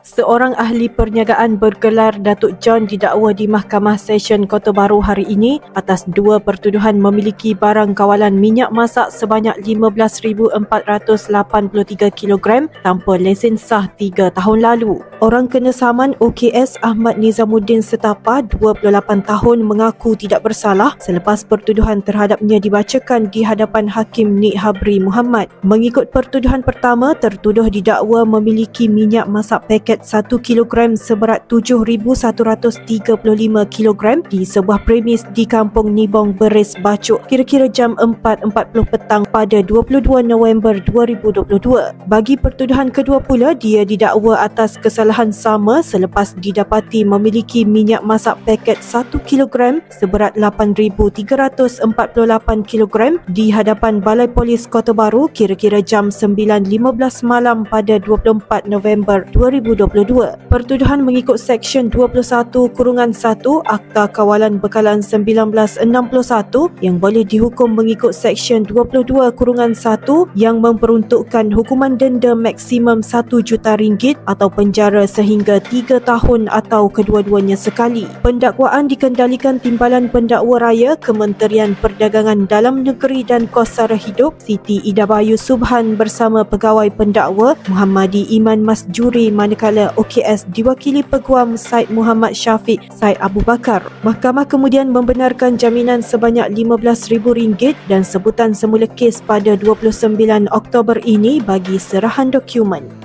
Seorang ahli perniagaan bergelar Datuk John didakwa di Mahkamah Session Kota Baru hari ini atas dua pertuduhan memiliki barang kawalan minyak masak sebanyak 15,483 kg tanpa lesen sah 3 tahun lalu. Orang kena saman OKS Ahmad Nizamuddin Setapa, 28 tahun, mengaku tidak bersalah selepas pertuduhan terhadapnya dibacakan di hadapan Hakim Nik Habri Muhammad. Mengikut pertuduhan pertama, tertuduh didakwa memiliki minyak masak paket 1 kg seberat 7,135 kg di sebuah premis di Kampung Nibong, Beris, Bacok kira-kira jam 4.40 petang pada 22 November 2022. Bagi pertuduhan kedua pula, dia didakwa atas kesalahan sama selepas didapati memiliki minyak masak paket 1 kg seberat 8,348 kg di hadapan Balai Polis Kota Baru kira-kira jam 9.15 malam pada 24 November 2022. Pertuduhan mengikut Seksyen 21-1 Akta Kawalan Bekalan 1961 yang boleh dihukum mengikut Seksyen 22-1 yang memperuntukkan hukuman denda maksimum RM1 juta atau penjara sehingga 3 tahun atau kedua-duanya sekali. Pendakwaan dikendalikan Timbalan Pendakwa Raya Kementerian Perdagangan Dalam Negeri dan Kos Sara Hidup Siti Ida Bayu Subhan bersama Pegawai Pendakwa Muhammadi Iman Masjuri, manakala OKS diwakili Peguam Said Muhammad Syafiq Said Abu Bakar. Mahkamah kemudian membenarkan jaminan sebanyak RM15,000 dan sebutan semula kes pada 29 Oktober ini bagi serahan dokumen.